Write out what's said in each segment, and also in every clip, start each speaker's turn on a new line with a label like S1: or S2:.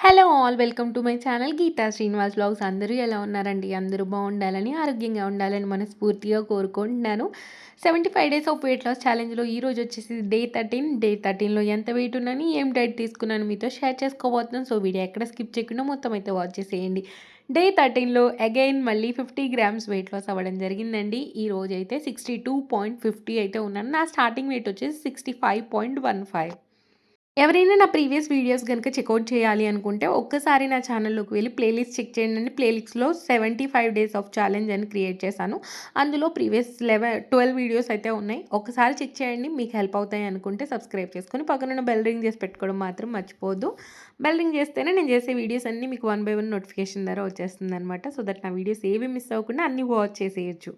S1: Hello all welcome to my channel Geetha Srinivas vlogs. అందరూ ఎలా ఉన్నారండి? అందరూ బాగుండాలని, ఆరోగ్యంగా ఉండాలని మనస్ఫూర్తిగా కోరుకుంటున్నాను. 75 డేస్ ఆఫ్ వెయిట్ లాస్ ఛాలెంజ్లో ఈరోజు వచ్చేసి డే 13లో ఎంత వెయిట్ ఉన్నాను, ఏం డైట్ తీసుకున్నాను మీతో షేర్ చేసుకోబోతున్నాను. సో వీడియో ఎక్కడ స్కిప్ చేయకుండా మొత్తం అయితే వాచ్ చేసేయండి. డే 13లో అగైన్ మళ్ళీ 50 గ్రామ్స్ వెయిట్ లాస్ అవ్వడం జరిగిందండి. ఈ రోజు అయితే 62.50 అయితే ఉన్నాను. నా స్టార్టింగ్ వెయిట్ వచ్చేసి 65.15. ఎవరైనా నా ప్రీవియస్ వీడియోస్ గనుక చెక్ఔట్ చేయాలి అనుకుంటే ఒక్కసారి నా ఛానల్లోకి వెళ్ళి ప్లేలిస్ట్ చెక్ చేయండి. ప్లేలిస్ట్‌లో 75 డేస్ ఆఫ్ ఛాలెంజ్ అని క్రియేట్ చేశాను. అందులో ప్రీవియస్ 12 వీడియోస్ అయితే ఉన్నాయి. ఒక్కసారి చెక్ చేయండి. మీకు హెల్ప్ అవుతాయి అనుకుంటే సబ్స్క్రైబ్ చేసుకొని పక్కనున్న బెల్ రింగ్ చేసి పెట్టుకోవడం మాత్రం మర్చిపోవద్దు. బెల్ రింగ్ చేస్తేనే నేను చేసే వీడియోస్ అన్నీ మీకు 1 బై 1 నోటిఫికేషన్ ద్వారా వచ్చేస్తుందనమాట. సో దట్ నా వీడియోస్ ఏవి మిస్ అవ్వకుండా అన్నీ వాచ్ చేసేయొచ్చు.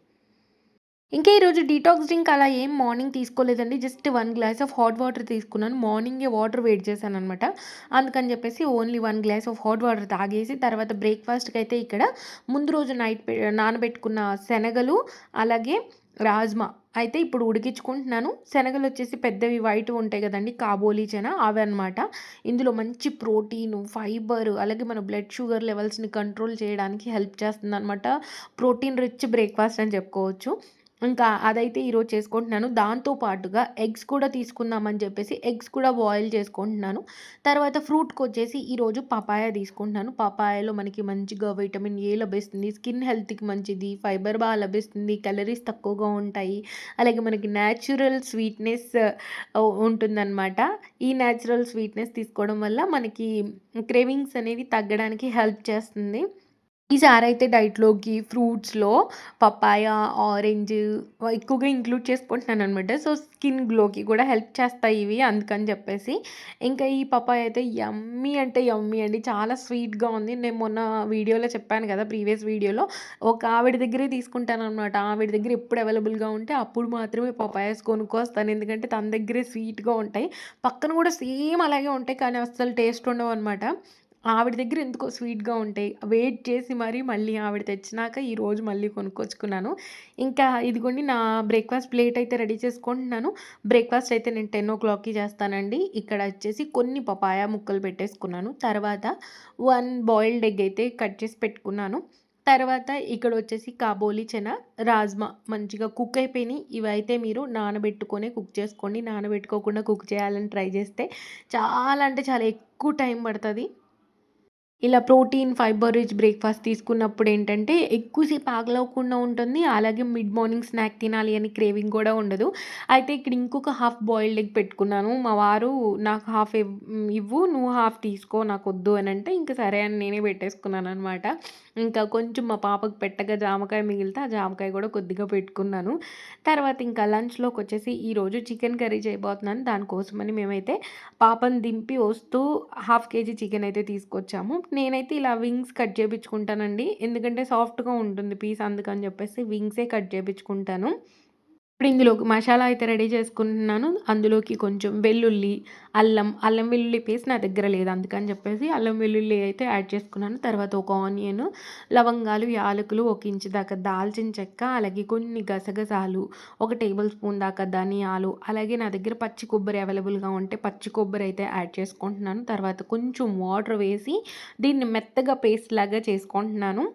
S1: ఇంకా ఈరోజు డీటాక్స్ డ్రింక్ అలా ఏం మార్నింగ్ తీసుకోలేదండి. Just 1 glass of hot water తీసుకున్నాను. మార్నింగే వాటర్ వేడి చేశాననమాట. అందుకని చెప్పేసి only 1 glass of hot water తాగేసి తర్వాత బ్రేక్‌ఫాస్ట్‌కి అయితే ఇక్కడ ముందు రోజు నైట్ నానబెట్టుకున్న శనగలు, అలాగే రాజ్మా అయితే ఇప్పుడు ఉడికించుకుంటున్నాను. శనగలు వచ్చేసి పెద్దవి వైట్ ఉంటాయి కదండీ! కాబోలి చనా అవన్నమాట. ఇందులో మంచి ప్రోటీను, ఫైబర్ అలాగే మన బ్లడ్ షుగర్ లెవెల్స్‌ని కంట్రోల్ చేయడానికి హెల్ప్ చేస్తుందనమాట. ప్రోటీన్ రిచ్ బ్రేక్‌ఫాస్ట్ అని చెప్పుకోవచ్చు. ఇంకా అదైతే ఈరోజు చేసుకుంటున్నాను. దాంతో పాటుగా ఎగ్స్ కూడా తీసుకుందామని చెప్పేసి ఎగ్స్ కూడా బాయిల్ చేసుకుంటున్నాను. తర్వాత ఫ్రూట్‌కొచ్చేసి ఈరోజు పపాయ తీసుకుంటున్నాను. పపాయలో మనకి మంచిగా విటమిన్ ఏ లభిస్తుంది. స్కిన్ హెల్త్‌కి మంచిది. ఫైబర్ బాగా లభిస్తుంది. క్యాలరీస్ తక్కువగా ఉంటాయి. అలాగే మనకి న్యాచురల్ స్వీట్‌నెస్ ఉంటుందనమాట. ఈ న్యాచురల్ స్వీట్‌నెస్ తీసుకోవడం వల్ల మనకి క్రేవింగ్స్ అనేవి తగ్గడానికి హెల్ప్ చేస్తుంది. ఈసారైతే డైట్‌లోకి ఫ్రూట్స్‌లో పపాయ, ఆరెంజ్ ఎక్కువగా ఇంక్లూడ్ చేసుకుంటున్నాననమాట. సో, స్కిన్ గ్లోకి కూడా హెల్ప్ చేస్తాయి ఇవి అందుకని చెప్పేసి. ఇంకా ఈ పపాయ అయితే యమ్మీ అంటే యమ్మీ అండి. చాలా స్వీట్‌గా ఉంది. నేను మొన్న వీడియోలో చెప్పాను కదా! ప్రీవియస్ వీడియోలో ఒక ఆవిడ దగ్గరే తీసుకుంటాననమాట. ఆవిడ దగ్గర ఎప్పుడు అవైలబుల్‌గా ఉంటే అప్పుడు మాత్రమే పపాయాస్ కొనుక్కొస్తాను. ఎందుకంటే తన దగ్గరే స్వీట్‌గా ఉంటాయి. పక్కన కూడా సేమ్ అలాగే ఉంటాయి. కానీ అస్సలు టేస్ట్ ఉండవనమాట. ఆవిడ దగ్గర ఎందుకో స్వీట్‌గా ఉంటాయి. వెయిట్ చేసి మళ్ళీ ఆవిడ తెచ్చినాక ఈరోజు మళ్ళీ కొనుక్కొచ్చుకున్నాను. ఇంకా ఇదిగోండి నా బ్రేక్‌ఫాస్ట్ ప్లేట్ అయితే రెడీ చేసుకుంటున్నాను. బ్రేక్‌ఫాస్ట్ అయితే నేను 10:00కి చేస్తానండి. ఇక్కడ వచ్చేసి కొన్ని పపాయ ముక్కలు పెట్టేసుకున్నాను. తర్వాత 1 బాయిల్డ్ ఎగ్ అయితే కట్ చేసి పెట్టుకున్నాను. తర్వాత ఇక్కడొచ్చేసి కాబోలి చనా, రాజ్మా మంచిగా కుక్ అయిపోయినియి. ఇవైతే మీరు నానబెట్టుకొనే కుక్ చేసుకోండి. నానబెట్టుకోకుండా కుక్ చేయాలని ట్రై చేస్తే చాలా అంటే చాలా ఎక్కువ టైం పడతది. ఇలా ప్రోటీన్, ఫైబర్ రిచ్ బ్రేక్‌ఫాస్ట్ తీసుకున్నప్పుడేంటంటే, ఎక్కువ సేపు ఆకలవ్వకుండా ఉంటుంది. అలాగే మిడ్ మార్నింగ్ స్నాక్ తినాలి అని క్రేవింగ్ గూడా ఉండదు. అయితే ఇక్కడ ఇంకొక హాఫ్ బాయిల్డ్ ఎగ్ పెట్టుకున్నాను. మా వారు నాకు హాఫ్ ఇవ్వు, నువ్వు హాఫ్ తీసుకో నాకొద్దు అనంటే, ఇంక సరే అని నేనే పెట్టేసుకున్నాననమాట. ఇంకా కొంచెం మా పాపకు పెట్టగా జామకాయ మిగిలితే, ఆ జామకాయ గూడా కొద్దిగా పెట్టుకున్నాను. తర్వాత ఇంకా లంచ్‌లోకొచ్చేసి ఈరోజు చికెన్ కర్రీ చేయబోతున్నాను. దానికోసమని మేమైతే పాపని దింపి వస్తూ హాఫ్ కేజీ చికెన్ అయితే తీసుకొచ్చాము. నేనైతే ఇలా వింగ్స్ కట్ చేపించుకుంటానండి. ఎందుకంటే సాఫ్ట్‌గా ఉంటుంది పీస్ అందుకని చెప్పేసి వింగ్సే కట్ చేపించుకుంటాను. ఇప్పుడు ఇందులోకి మసాలా అయితే రెడీ చేసుకుంటున్నాను. అందులోకి కొంచెం వెల్లుల్లి, అల్లం వెల్లుల్లి పేస్ట్ నా దగ్గర లేదు. అందుకని చెప్పేసి అల్లం వెల్లుల్లి అయితే యాడ్ చేసుకున్నాను. తర్వాత ఒక ఆనియన్, లవంగాలు, యాలకులు, ఒక ఇంచు దాకా దాల్చిన చెక్క, అలాగే కొన్ని గసగసాలు, ఒక టేబుల్ స్పూన్ దాకా ధనియాలు, అలాగే నా దగ్గర పచ్చి కొబ్బరి అవైలబుల్‌గా ఉంటే పచ్చి కొబ్బరి అయితే యాడ్ చేసుకుంటున్నాను. తర్వాత కొంచెం వాటర్ వేసి దీన్ని మెత్తగా పేస్ట్ లాగా చేసుకుంటున్నాను.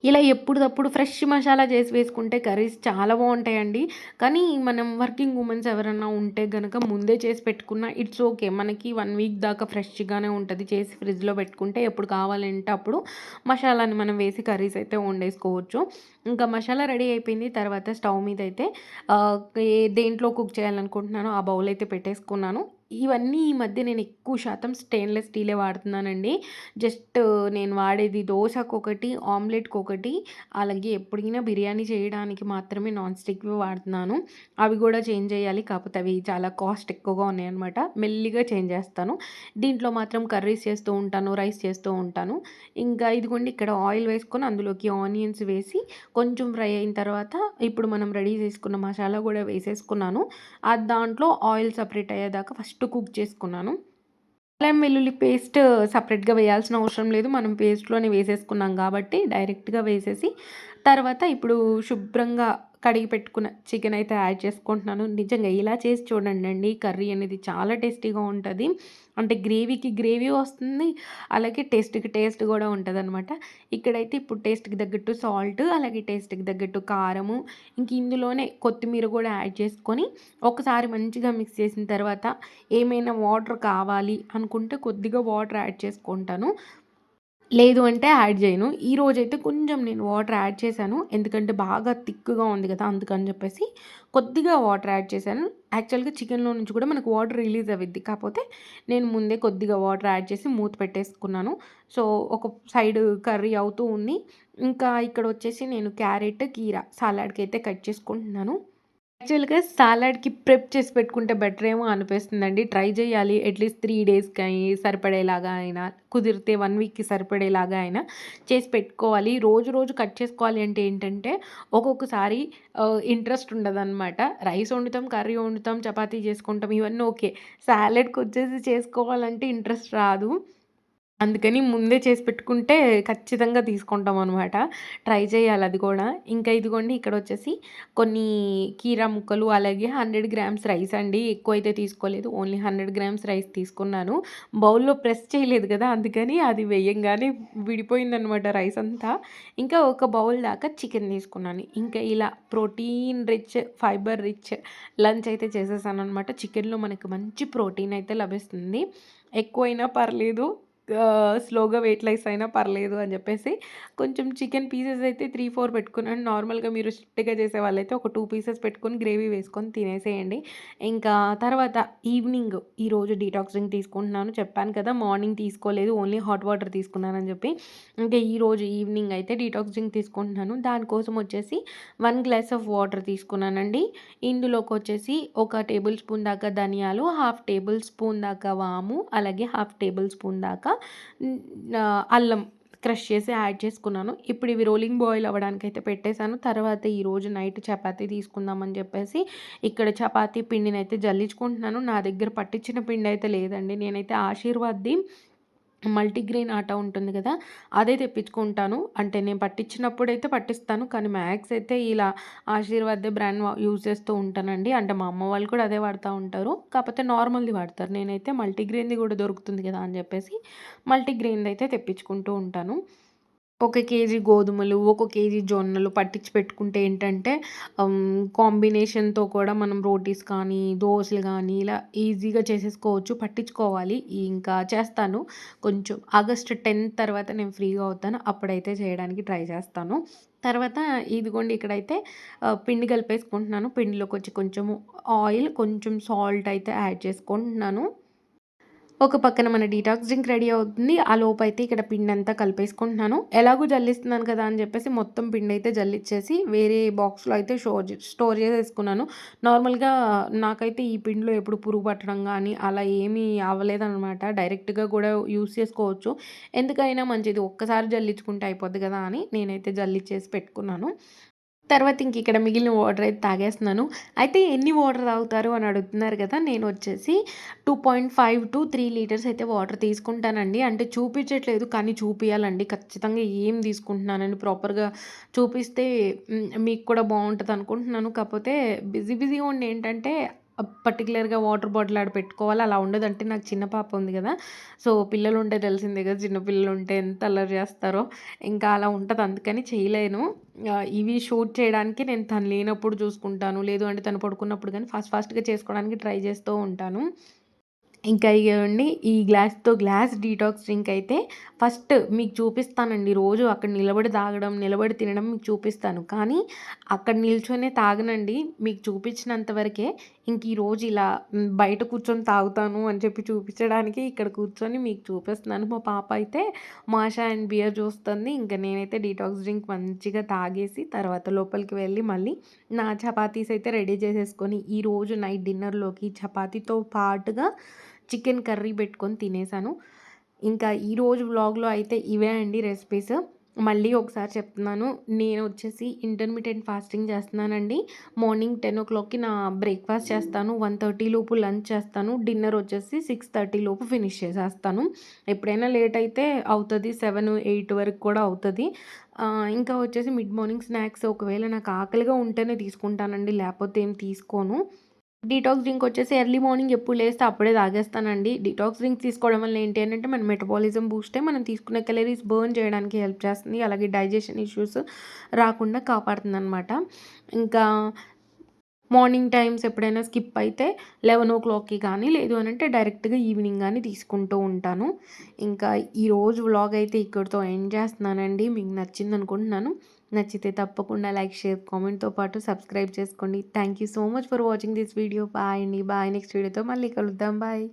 S1: ఇలా ఎప్పుడుదప్పుడు ఫ్రెష్ మసాలా చేసి వేసుకుంటే కర్రీస్ చాలా బావుంటాయండి. కానీ మనం వర్కింగ్ వుమెన్స్ ఎవరన్నా ఉంటే గనక ముందే చేసి పెట్టుకున్న ఇట్స్ ఓకే. మనకి 1 వీక్ దాకా ఫ్రెష్‌గానే ఉంటది. చేసి ఫ్రిడ్జ్‌లో పెట్టుకుంటే ఎప్పుడు కావాలంటే అప్పుడు మసాలాని మనం వేసి కర్రీస్ అయితే వండేసుకోవచ్చు. ఇంకా మసాలా రెడీ అయిపోయింది. తర్వాత స్టవ్ మీదయితే ఆహ్, దేంట్లో కుక్ చేయాలనుకుంటున్నానో ఆ బౌల్ అయితే పెట్టేసుకున్నాను. ఇవన్నీ ఈ మధ్య నేను ఎక్కువ శాతం స్టెయిన్‌లెస్ స్టీలే వాడుతున్నానండి. జస్ట్ నేను వాడేది దోసకొకటి, ఆమ్లెట్‌కొకటి, అలాగే ఎప్పుడైనా బిర్యానీ చేయడానికి మాత్రమే నాన్ స్టిక్‌వి వాడుతున్నాను. అవి గూడా చేంజ్ చేయాలి. కాకపోతే అవి చాలా కాస్ట్ ఎక్కువగా ఉన్నాయన్నమాట. మెల్లిగా చేంజ్ చేస్తాను. దీంట్లో మాత్రం కర్రీస్ చేస్తూ ఉంటాను, రైస్ చేస్తూ ఉంటాను. ఇంకా ఇదిగోండి ఇక్కడ ఆయిల్ వేసుకొని అందులోకి ఆనియన్స్ వేసి కొంచెం ఫ్రై అయిన తర్వాత ఇప్పుడు మనం రెడీ చేసుకున్న మసాలా గూడా వేసేసుకున్నాను. దాంట్లో ఆయిల్ సెపరేట్ అయ్యేదాకా ఫస్ట్ కుక్ చేసుకున్నాను. అల్లం వెల్లుల్లి పేస్ట్ సెపరేట్‌గా వేయాల్సిన అవసరం లేదు. మనం పేస్ట్‌లోనే వేసేసుకున్నాం కాబట్టి డైరెక్ట్‌గా వేసేసి తర్వాత ఇప్పుడు శుభ్రంగా కడిగి పెట్టుకున్న చికెన్ అయితే యాడ్ చేసుకుంటున్నాను. నిజంగా ఇలా చేసి చూడండండి. కర్రీ అనేది చాలా టేస్టీగా ఉంటది. అంటే గ్రేవీకి గ్రేవీ వస్తుంది. అలాగే టేస్ట్‌కి టేస్ట్ గూడా ఉంటదనమాట. ఇక్కడైతే ఇప్పుడు టేస్ట్‌కి తగ్గట్టు సాల్ట్, అలాగే టేస్ట్‌కి తగ్గట్టు కారము, ఇంక ఇందులోనే కొత్తిమీర గూడా యాడ్ చేసుకొని ఒకసారి మంచిగా మిక్స్ చేసిన తర్వాత ఏమైనా వాటర్ కావాలి అనుకుంటే కొద్దిగా వాటర్ యాడ్ చేసుకుంటాను. లేదు అంటే యాడ్ జేయను. ఈరోజైతే కొంచెం నేను వాటర్ యాడ్ చేశాను. ఎందుకంటే బాగా థిక్‌గా ఉంది గదా! అందుకని జెప్పేసి కొద్దిగా వాటర్ యాడ్ చేశాను. యాక్చువల్‌గా చికెన్‌లో నుంచి కూడా మనకు వాటర్ రిలీజ్ అవిద్ది. కాపోతే నేను ముందే కొద్దిగా వాటర్ యాడ్ చేసి మూత పెట్టేసుకున్నాను. సో, ఒక సైడ్ కర్రీ అవుతూ ఉంది. ఇంకా ఇక్కడొచ్చేసి నేను క్యారెట్, కీర సలాడ్‌కైతే కట్ చేసుకుంటున్నాను. యాక్చువల్‌గా సాలడ్‌కి ప్రెప్ చేసి పెట్టుకుంటే బెటరేమో అనిపిస్తుందండి. ట్రై చేయాలి. అట్‌లీస్ట్ 3 డేస్‌కి సరిపడేలాగా అయినా, కుదిరితే 1 వీక్‌కి సరిపడేలాగా అయినా చేసి పెట్టుకోవాలి. రోజు రోజు కట్ చేసుకోవాలి అంటే ఏంటంటే, ఒక్కొక్కసారి ఇంట్రెస్ట్ ఉండదనమాట. రైస్ వండుతాం, కర్రీ వండుతాం, చపాతీ చేసుకుంటాం ఇవన్నీ ఓకే. సాలడ్‌కొచ్చేసి చేసుకోవాలంటే ఇంట్రెస్ట్ రాదు. అందుకని ముందే చేసి పెట్టుకుంటే ఖచ్చితంగా తీసుకుంటామనమాట. ట్రై చేయాలి అది కూడా. ఇంకా ఇదిగోండి ఇక్కడొచ్చేసి కొన్ని కీరా ముక్కలు, అలాగే 100 గ్రామ్స్ రైస్ అండి. ఎక్కువైతే తీసుకోలేదు. ఓన్లీ 100 గ్రామ్స్ రైస్ తీసుకున్నాను. బౌల్‌లో ప్రెస్ చేయలేదు కదా! అందుకని అది వేయంగానే విడిపోయిందనమాట రైస్ అంతా. ఇంకా ఒక బౌల్ దాకా చికెన్ తీసుకున్నాను. ఇంకా ఇలా protein rich, fibre rich lunch అయితే చేసేసాననమాట. చికెన్‌లో మనకు మంచి ప్రోటీన్ అయితే లభిస్తుంది. ఎక్కువైనా పర్లేదు. స్లోగా వెయిట్ లాస్ అయినా పర్లేదు అని జెప్పేసి కొంచెం చికెన్ పీసెస్ అయితే 3, 4 పెట్టుకున్నాను. నార్మల్‌గా మీరు స్ట్రిక్ట్‌గా చేసేవాళ్ళైతే ఒక 2 పీసెస్ పెట్టుకొని గ్రేవీ వేసుకొని తినేసేయండి. ఇంకా తర్వాత ఈవినింగ్ ఈరోజు డీటాక్స్ డ్రింక్ తీసుకుంటున్నాను. చెప్పాను కదా! మార్నింగ్ తీసుకోలేదు. ఓన్లీ హాట్ వాటర్ తీసుకున్నానని జెప్పి. ఇంకా ఈరోజు ఈవినింగ్ అయితే డీటాక్స్ డ్రింక్ తీసుకుంటున్నాను. దానికోసం వచ్చేసి 1 గ్లాస్ ఆఫ్ వాటర్ తీసుకున్నానండి. ఇందులోకొచ్చేసి ఒక టేబుల్ స్పూన్ దాకా ధనియాలు, హాఫ్ టేబుల్ స్పూన్ దాకా వాము, అలాగే హాఫ్ టేబుల్ స్పూన్ దాకా అల్లం క్రష్ చేసి యాడ్ చేసుకున్నాను. ఇప్పుడు ఇవి రోలింగ్ బాయిల్ అవ్వడానికైతే పెట్టేసాను. తర్వాత ఈరోజు నైట్ చపాతీ తీసుకుందామని చెప్పేసి ఇక్కడ చపాతీ పిండినైతే జల్లించుకుంటున్నాను. నా దగ్గర పట్టించిన పిండయితే లేదండి. నేనైతే ఆశీర్వాద్‌ది మల్టీగ్రెయిన్ ఆటా ఉంటుంది గదా! అదే తెప్పించుకుంటాను. అంటే నేను పట్టించినప్పుడైతే పట్టిస్తాను. కానీ మ్యాక్స్ అయితే ఇలా ఆశీర్వాదే బ్రాండ్ యూజ్ చేస్తూ ఉంటానండి. అంటే మా అమ్మ వాళ్ళు కూడా అదే వాడుతా ఉంటారు. కాపోతే నార్మల్‌ది వాడతారు. నేనైతే మల్టీగ్రెయిన్‌ది గూడా దొరుకుతుంది గదా! అని జెప్పేసి మల్టీగ్రెయిన్‌దయితే తెప్పించుకుంటూ ఉంటాను. ఒక కేజీ గోధుమలు, ఒక కేజీ జొన్నలు పట్టించి పెట్టుకుంటే ఏంటంటే కాంబినేషన్‌తో కూడా మనం రోటీస్ కానీ, దోసలు గానీ ఇలా ఈజీగా చేసేసుకోవచ్చు. పట్టించుకోవాలి. ఇంకా చేస్తాను. కొంచెం ఆగస్ట్ 10 తర్వాత నేను ఫ్రీగా అవుతాను. అప్పుడైతే చేయడానికి ట్రై చేస్తాను. తర్వాత ఇదిగోండి ఇక్కడైతే పిండి కలిపేసుకుంటున్నాను. పిండిలోకొచ్చి కొంచెము ఆయిల్, కొంచెం సాల్ట్ అయితే యాడ్ చేసుకుంటున్నాను. ఒక పక్కన మన డీటాక్స్ డ్రింక్ రెడీ అవుతుంది. ఆ లోపైతే ఇక్కడ పిండంతా కలిపేసుకుంటున్నాను. ఎలాగో జల్లిస్తున్నాను కదా అని చెప్పేసి మొత్తం పిండైతే జల్లిచ్చేసి వేరే బాక్స్‌లో అయితే స్టోర్ చేసేసుకున్నాను. నార్మల్‌గా నాకైతే ఈ పిండిలో ఎప్పుడు పురుగు పట్టడం గానీ అలా ఏమీ అవ్వలేదనమాట. డైరెక్ట్‌గా కూడా యూజ్ చేసుకోవచ్చు. ఎందుకైనా మంచిది ఒక్కసారి జల్లించుకుంటే అయిపోద్ది కదా అని నేనైతే జల్లిచ్చేసి పెట్టుకున్నాను. తర్వాత ఇక్కడ మిగిలిన వాటర్ అయితే తాగేస్తున్నాను. అయితే ఎన్ని వాటర్ తాగుతారు అని అడుగుతున్నారు కదా! నేనొచ్చేసి 2.5-3 లీటర్స్ అయితే వాటర్ తీసుకుంటానండి. అంటే చూపించట్లేదు కానీ చూపియాలండి. ఖచ్చితంగా ఏం తీసుకుంటున్నానని ప్రాపర్‌గా చూపిస్తే మీకు కూడా బావుంటదనుకుంటున్నాను. కాపోతే బిజీగా ఉండి ఏంటంటే పర్టిక్యులర్‌గా వాటర్ బాటిల్ ఆడ పెట్టుకోవాలి అలా ఉండదు. అంటే నాకు చిన్న పాప ఉంది గదా! సో, పిల్లలుంటే తెలిసిందే గదా! చిన్న పిల్లలుంటే ఎంత అల్లరి జేస్తారో. ఇంకా అలా ఉంటది. అందుకని చేయలేను. ఇవి షూట్ చేయడానికి నేను తను లేనప్పుడు చూసుకుంటాను. లేదు అంటే తను పడుకున్నప్పుడు గానీ ఫాస్ట్‌గా చేసుకోవడానికి ట్రై చేస్తూ ఉంటాను. ఇంకా ఇగోండి ఈ గ్లాస్‌తో గ్లాస్ డీటాక్స్ డ్రింక్ అయితే ఫస్ట్ మీకు చూపిస్తానండి. రోజు అక్కడ నిలబడి తాగడం, నిలబడి తినడం మీకు చూపిస్తాను. కానీ అక్కడ నిల్చొనే తాగనండి. మీకు చూపించినంత వరకే. ఇంక ఈరోజు ఇలా బయట కూర్చొని తాగుతాను అని చెప్పి చూపించడానికి ఇక్కడ కూర్చొని మీకు చూపిస్తున్నాను. మా పాప అయితే మాషా అండ్ బియర్ చూస్తుంది. ఇంక నేనైతే డీటాక్స్ డ్రింక్ మంచిగా తాగేసి తర్వాత లోపలికి వెళ్ళి మళ్ళీ నా చపాతీస్ అయితే రెడీ చేసేసుకొని ఈరోజు నైట్ డిన్నర్‌లోకి చపాతీతో పాటుగా చికెన్ కర్రీ పెట్టుకొని తినేసాను. ఇంకా ఈరోజు వ్లాగ్‌లో అయితే ఇవే అండి రెసిపీస్. మళ్ళీ ఒకసారి చెప్తున్నాను. నేను వచ్చేసి ఇంటర్మిటెంట్ ఫాస్టింగ్ చేస్తున్నానండి. మార్నింగ్ 10:00కి నా బ్రేక్‌ఫాస్ట్ చేస్తాను. 1:30 లోపు లంచ్ చేస్తాను. డిన్నర్ వచ్చేసి 6:30 లోపు ఫినిష్ చేసేస్తాను. ఎప్పుడైనా లేట్ అయితే అవుతది. 7, 8 వరకు కూడా అవుతది. ఇంకా వచ్చేసి మిడ్ మార్నింగ్ స్నాక్స్ ఒకవేళ నాకు ఆకలిగా ఉంటేనే తీసుకుంటానండి. లేపోతే ఏం తీసుకోను. డీటాక్స్ డ్రింక్ వచ్చేసి ఎర్లీ మార్నింగ్ ఎప్పుడు లేస్తే అప్పుడే తాగేస్తానండి. డీటాక్స్ డ్రింక్ తీసుకోవడం వల్ల ఏంటి అనంటే మన మెటబాలిజం బూస్టే మనం తీసుకునే క్యాలరీస్ బర్న్ చేయడానికి హెల్ప్ చేస్తుంది. అలాగే డైజెషన్ ఇష్యూస్ రాకుండా కాపాడుతుందనమాట. ఇంకా మార్నింగ్ టైమ్స్ ఎప్పుడైనా స్కిప్ అయితే 11:00కి కానీ లేదు అనంటే డైరెక్ట్‌గా ఈవినింగ్ గానీ తీసుకుంటూ ఉంటాను. ఇంకా ఈరోజు వ్లాగ్ అయితే ఇక్కడితో ఎండ్ చేస్తున్నానండి. మీకు నచ్చిందనుకుంటున్నాను. నచ్చితే తప్పకుండా లైక్, షేర్, కామెంట్‌తో పాటు సబ్స్క్రైబ్ చేసుకోండి. Thank you so much for watching this video. Bye అండి. బాయ్. నెక్స్ట్ వీడియోతో మళ్ళీ కలుద్దాం. బాయ్.